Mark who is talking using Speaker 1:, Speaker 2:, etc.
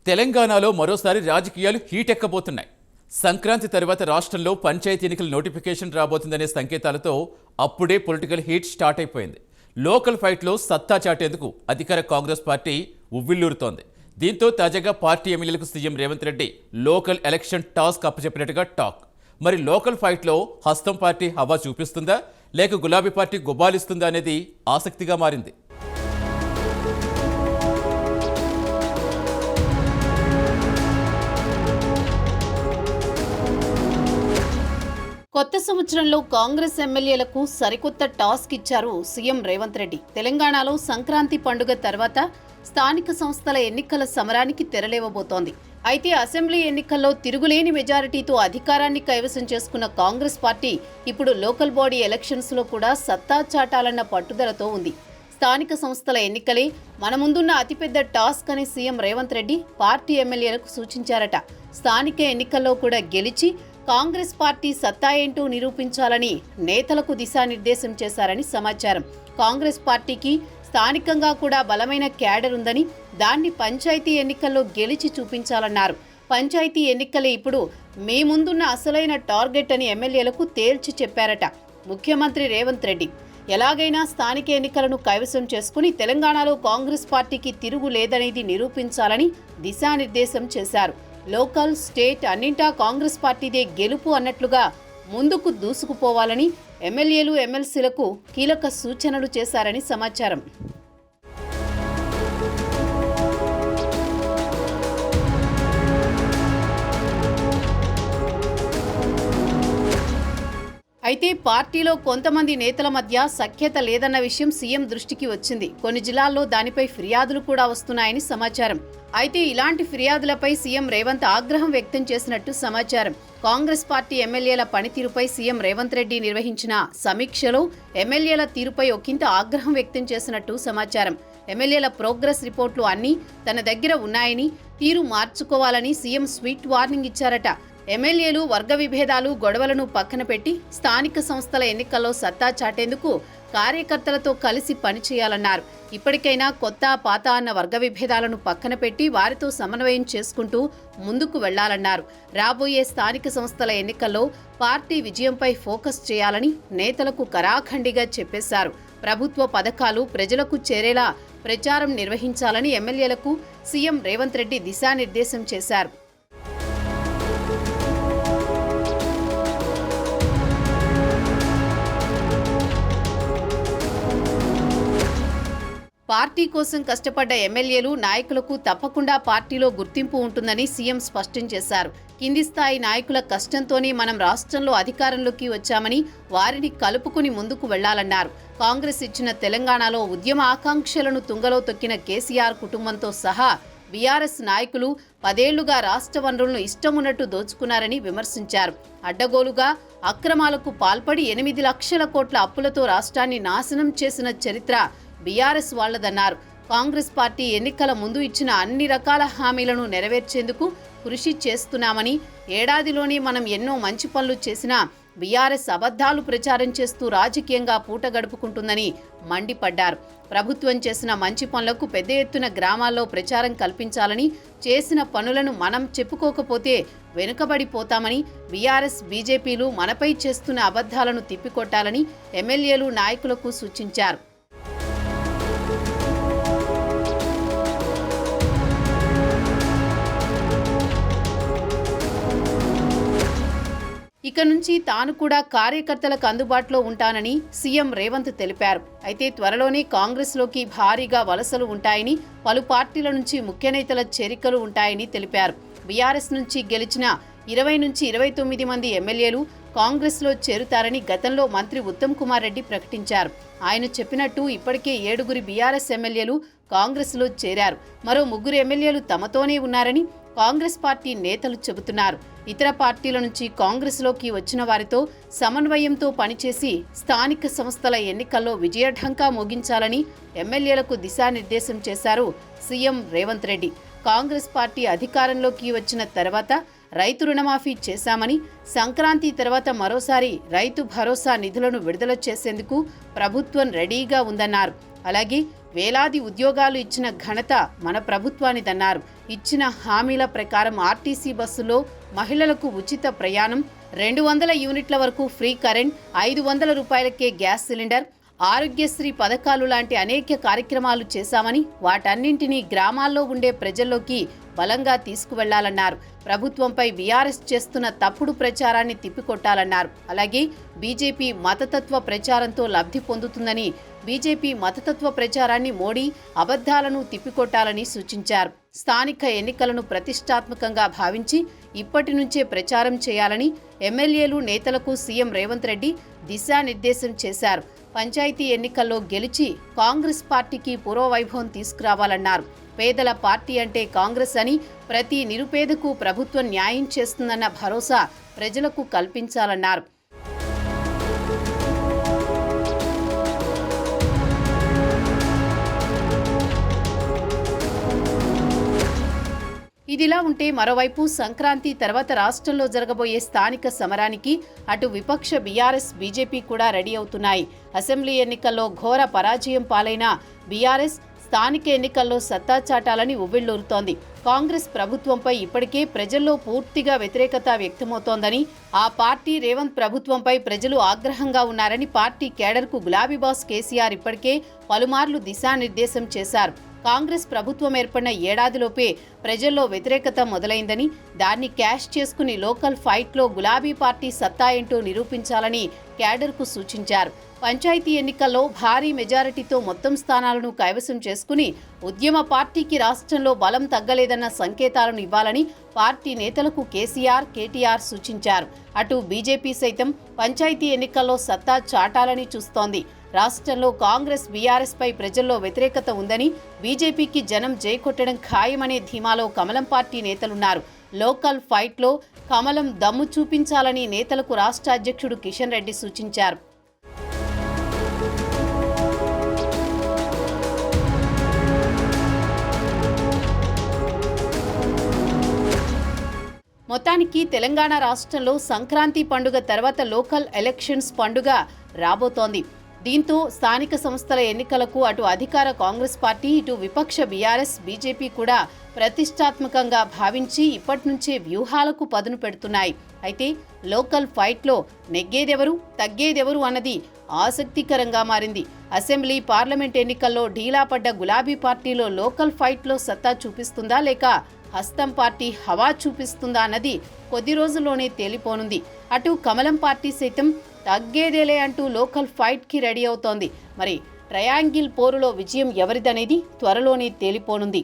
Speaker 1: తెలంగాణలో మరోసారి రాజకీయాలు హీటెక్కబోతున్నాయి. సంక్రాంతి తర్వాత రాష్ట్రంలో పంచాయతీ ఎన్నికల నోటిఫికేషన్ రాబోతుందనే సంకేతాలతో అప్పుడే పొలిటికల్ హీట్ స్టార్ట్ అయిపోయింది. లోకల్ ఫైట్లో సత్తా చాటేందుకు అధికార కాంగ్రెస్ పార్టీ ఉవ్విల్లూరుతోంది. దీంతో తాజాగా పార్టీ ఎమ్మెల్యేలకు CM Revanth Reddy local election task అప్పచెప్పినట్టుగా టాక్. మరి లోకల్ ఫైట్లో హస్తం పార్టీ హవా చూపిస్తుందా లేక గులాబీ పార్టీ గుబాలిస్తుందా అనేది ఆసక్తిగా మారింది.
Speaker 2: కొత్త సంవత్సరంలో కాంగ్రెస్ ఎమ్మెల్యేలకు సరికొత్త టాస్క్ ఇచ్చారు సీఎం రేవంత్ రెడ్డి. తెలంగాణలో సంక్రాంతి పండుగ తర్వాత స్థానిక సంస్థల ఎన్నికల సమరానికి తెరలేవబోతోంది. అయితే అసెంబ్లీ ఎన్నికల్లో తిరుగులేని మెజారిటీతో అధికారాన్ని కైవసం చేసుకున్న కాంగ్రెస్ పార్టీ ఇప్పుడు లోకల్ బాడీ ఎలక్షన్స్ లో కూడా సత్తా చాటాలన్న పట్టుదలతో ఉంది. స్థానిక సంస్థల ఎన్నికలే మన ముందున్న అతిపెద్ద టాస్క్ అని సీఎం రేవంత్ రెడ్డి పార్టీ ఎమ్మెల్యేలకు సూచించారట. స్థానిక ఎన్నికల్లో కూడా గెలిచి కాంగ్రెస్ పార్టీ సత్తా ఏంటో నిరూపించాలని నేతలకు దిశానిర్దేశం చేశారని సమాచారం. కాంగ్రెస్ పార్టీకి స్థానికంగా కూడా బలమైన క్యాడర్ ఉందని, దాన్ని పంచాయతీ ఎన్నికల్లో గెలిచి చూపించాలన్నారు. పంచాయతీ ఎన్నికలే ఇప్పుడు మీ ముందున్న అసలైన టార్గెట్ అని ఎమ్మెల్యేలకు తేల్చి చెప్పారట ముఖ్యమంత్రి రేవంత్ రెడ్డి. ఎలాగైనా స్థానిక ఎన్నికలను కైవసం చేసుకుని తెలంగాణలో కాంగ్రెస్ పార్టీకి తిరుగు లేదనేది నిరూపించాలని దిశానిర్దేశం చేశారు. లోకల్, స్టేట్ అన్నింటా కాంగ్రెస్ పార్టీదే గెలుపు అన్నట్లుగా ముందుకు దూసుకుపోవాలని ఎమ్మెల్యేలు, ఎమ్మెల్సీలకు కీలక సూచనలు చేశారని సమాచారం. అయితే పార్టీలో కొంతమంది నేతల మధ్య సఖ్యత లేదన్న విషయం సీఎం దృష్టికి వచ్చింది. కొన్ని జిల్లాల్లో దానిపై ఫిర్యాదులు కూడా వస్తున్నాయని సమాచారం. అయితే ఇలాంటి ఫిర్యాదులపై సీఎం రేవంత్ ఆగ్రహం వ్యక్తం చేసినట్టు సమాచారం. కాంగ్రెస్ పార్టీ ఎమ్మెల్యేల పనితీరుపై సీఎం రేవంత్ రెడ్డి నిర్వహించిన సమీక్షలో ఎమ్మెల్యేల తీరుపై ఒకంత ఆగ్రహం వ్యక్తం చేసినట్టు సమాచారం. ఎమ్మెల్యేల ప్రోగ్రెస్ రిపోర్టులు అన్నీ తన దగ్గర ఉన్నాయని, తీరు మార్చుకోవాలని సీఎం స్వీట్ వార్నింగ్ ఇచ్చారట. ఎమ్మెల్యేలు వర్గ విభేదాలు, గొడవలను పక్కన పెట్టి స్థానిక సంస్థల ఎన్నికల్లో సత్తా చాటేందుకు కార్యకర్తలతో కలిసి పనిచేయాలన్నారు. ఇప్పటికైనా కొత్త, పాత అన్న వర్గ విభేదాలను పక్కన పెట్టి వారితో సమన్వయం చేసుకుంటూ ముందుకు వెళ్లాలన్నారు. రాబోయే స్థానిక సంస్థల ఎన్నికల్లో పార్టీ విజయంపై ఫోకస్ చేయాలని నేతలకు కరాఖండిగా చెప్పేశారు. ప్రభుత్వ పథకాలు ప్రజలకు చేరేలా ప్రచారం నిర్వహించాలని ఎమ్మెల్యేలకు సీఎం రేవంత్ రెడ్డి దిశానిర్దేశం చేశారు. పార్టీ కోసం కష్టపడ్డ ఎమ్మెల్యేలు, నాయకులకు తప్పకుండా పార్టీలో గుర్తింపు ఉంటుందని సీఎం స్పష్టం చేశారు. కింది స్థాయి నాయకుల కష్టంతోనే మనం రాష్ట్రంలో అధికారంలోకి వచ్చామని వారిని కలుపుకుని ముందుకు వెళ్లాలన్నారు. కాంగ్రెస్ ఇచ్చిన తెలంగాణలో ఉద్యమ ఆకాంక్షలను తుంగలో తొక్కిన కేసీఆర్ కుటుంబంతో సహా బీఆర్ఎస్ నాయకులు 10 ఏళ్లుగా రాష్ట్ర వనరులను ఇష్టమున్నట్టు దోచుకున్నారని విమర్శించారు. అడ్డగోలుగా అక్రమాలకు పాల్పడి 8 లక్షల కోట్ల అప్పులతో రాష్ట్రాన్ని నాశనం చేసిన చరిత్ర బీఆర్ఎస్ వాళ్లదన్నారు. కాంగ్రెస్ పార్టీ ఎన్నికల ముందు ఇచ్చిన అన్ని రకాల హామీలను నెరవేర్చేందుకు కృషి చేస్తున్నామని, ఏడాదిలోనే మనం ఎన్నో మంచి పనులు చేసినా బీఆర్ఎస్ అబద్ధాలు ప్రచారం చేస్తూ రాజకీయంగా పూట గడుపుకుంటుందని మండిపడ్డారు. ప్రభుత్వం చేసిన మంచి పనులకు పెద్ద ఎత్తున గ్రామాల్లో ప్రచారం కల్పించాలని, చేసిన పనులను మనం చెప్పుకోకపోతే వెనుకబడిపోతామని, బీఆర్ఎస్, బీజేపీలు మనపై చేస్తున్న అబద్ధాలను తిప్పికొట్టాలని ఎమ్మెల్యేలు, నాయకులకు సూచించారు. ఇక నుంచి తాను కూడా కార్యకర్తలకు అందుబాటులో ఉంటానని సీఎం రేవంత్ తెలిపారు. అయితే త్వరలోనే కాంగ్రెస్లోకి భారీగా వలసలు ఉంటాయని, పలు పార్టీల నుంచి ముఖ్య నేతల చేరికలు ఉంటాయని తెలిపారు. బీఆర్ఎస్ నుంచి గెలిచిన 20 నుంచి 29 మంది ఎమ్మెల్యేలు కాంగ్రెస్లో చేరుతారని గతంలో మంత్రి ఉత్తమ్ కుమార్ రెడ్డి ప్రకటించారు. ఆయన చెప్పినట్టు ఇప్పటికే 7 బీఆర్ఎస్ ఎమ్మెల్యేలు కాంగ్రెస్లో చేరారు. మరో 3 ఎమ్మెల్యేలు తమతోనే ఉన్నారని కాంగ్రెస్ పార్టీ నేతలు చెబుతున్నారు. ఇతర పార్టీల నుంచి కాంగ్రెస్లోకి వచ్చిన వారితో సమన్వయంతో పనిచేసి స్థానిక సంస్థల ఎన్నికల్లో విజయఢంకా మోగించాలని ఎమ్మెల్యేలకు దిశానిర్దేశం చేశారు సీఎం రేవంత్ రెడ్డి. కాంగ్రెస్ పార్టీ అధికారంలోకి వచ్చిన తర్వాత రైతు రుణమాఫీ చేశామని, సంక్రాంతి తర్వాత మరోసారి రైతు భరోసా నిధులను విడుదల చేసేందుకు ప్రభుత్వం రెడీగా ఉందన్నారు. అలాగే వేలాది ఉద్యోగాలు ఇచ్చిన ఘనత మన ప్రభుత్వానిదన్నారు. ఇచ్చిన హామీల ప్రకారం ఆర్టీసీ బస్సులో మహిళలకు ఉచిత ప్రయాణం, 200 యూనిట్ల వరకు ఫ్రీ కరెంట్, 500 రూపాయలకే గ్యాస్ సిలిండర్, ఆరోగ్యశ్రీ పథకాలు లాంటి అనేక కార్యక్రమాలు చేశామని, వాటన్నింటినీ గ్రామాల్లో ఉండే ప్రజల్లోకి బలంగా తీసుకువెళ్లాలన్నారు. ప్రభుత్వంపై బీఆర్ఎస్ చేస్తున్న తప్పుడు ప్రచారాన్ని తిప్పికొట్టాలన్నారు. అలాగే బీజేపీ మతతత్వ ప్రచారంతో లబ్ధి పొందుతుందని, బీజేపీ మతతత్వ ప్రచారాన్ని మోడీ అబద్ధాలను తిప్పికొట్టాలని సూచించారు. స్థానిక ఎన్నికలను ప్రతిష్టాత్మకంగా భావించి ఇప్పటి నుంచే ప్రచారం చేయాలని ఎమ్మెల్యేలు, నేతలకు సీఎం రేవంత్ రెడ్డి దిశానిర్దేశం చేశారు. పంచాయతీ ఎన్నికల్లో గెలిచి కాంగ్రెస్ పార్టీకి పూర్వవైభవం తీసుకురావాలన్నారు. పేదల పార్టీ అంటే కాంగ్రెస్ అని, ప్రతి నిరుపేదకు ప్రభుత్వం న్యాయం చేస్తుందన్న భరోసా ప్రజలకు కల్పించాలన్నారు. ఇదిలా ఉంటే మరోవైపు సంక్రాంతి తర్వాత రాష్ట్రంలో జరగబోయే స్థానిక సమరానికి అటు విపక్ష బీఆర్ఎస్, బీజేపీ కూడా రెడీ అవుతున్నాయి. అసెంబ్లీ ఎన్నికల్లో ఘోర పరాజయం పాలైన బీఆర్ఎస్ స్థానిక ఎన్నికల్లో సత్తా చాటాలని ఉవ్విళ్లూరుతోంది. కాంగ్రెస్ ప్రభుత్వంపై ఇప్పటికే ప్రజల్లో పూర్తిగా వ్యతిరేకత వ్యక్తమవుతోందని, ఆ పార్టీ రేవంత్ ప్రభుత్వంపై ప్రజలు ఆగ్రహంగా ఉన్నారని పార్టీ కేడర్కు గులాబీ బాస్ కేసీఆర్ ఇప్పటికే పలుమార్లు దిశానిర్దేశం చేశారు. కాంగ్రెస్ ప్రభుత్వం ఏర్పడిన ఏడాదిలోపే ప్రజల్లో వ్యతిరేకత మొదలైందని, దాన్ని క్యాష్ చేసుకుని లోకల్ ఫైట్లో గులాబీ పార్టీ సత్తా ఏంటో నిరూపించాలని క్యాడర్కు సూచించారు. పంచాయతీ ఎన్నికల్లో భారీ మెజారిటీతో మొత్తం స్థానాలను కైవసం చేసుకుని ఉద్యమ పార్టీకి రాష్ట్రంలో బలం తగ్గలేదన్న సంకేతాలను ఇవ్వాలని పార్టీ నేతలకు కేసీఆర్, కేటీఆర్ సూచించారు. అటు బీజేపీ సైతం పంచాయతీ ఎన్నికల్లో సత్తా చాటాలని చూస్తోంది. రాష్ట్రంలో కాంగ్రెస్, బీఆర్ఎస్ పై ప్రజల్లో వ్యతిరేకత ఉందని, బీజేపీకి జనం జైకొట్టడం ఖాయమనే ధీమాలో కమలం పార్టీ నేతలున్నారు. లోకల్ ఫైట్లో కమలం దమ్ము చూపించాలని నేతలకు రాష్ట్ర అధ్యక్షుడు కిషన్ రెడ్డి సూచించారు. మొత్తానికి తెలంగాణ రాష్ట్రంలో సంక్రాంతి పండుగ తర్వాత లోకల్ ఎలక్షన్స్ పండుగ రాబోతోంది. దీంతో స్థానిక సంస్థల ఎన్నికలకు అటు అధికార కాంగ్రెస్ పార్టీ, ఇటు విపక్ష బీఆర్ఎస్, బీజేపీ కూడా ప్రతిష్టాత్మకంగా భావించి ఇప్పటి నుంచే వ్యూహాలకు పదును పెడుతున్నాయి. అయితే లోకల్ ఫైట్లో నెగ్గేదెవరు, తగ్గేదెవరు అన్నది ఆసక్తికరంగా మారింది. అసెంబ్లీ, పార్లమెంట్ ఎన్నికల్లో ఢీలా పడ్డ గులాబీ పార్టీలో లోకల్ ఫైట్లో సత్తా చూపిస్తుందా, లేక హస్తం పార్టీ హవా చూపిస్తుందా అన్నది కొద్ది రోజుల్లోనే తేలిపోనుంది. అటు కమలం పార్టీ సైతం తగ్గేదేలే అంటూ లోకల్ ఫైట్కి రెడీ అవుతోంది. మరి ట్రయాంగిల్ పోరులో విజయం ఎవరిదనేది త్వరలోనే తేలిపోనుంది.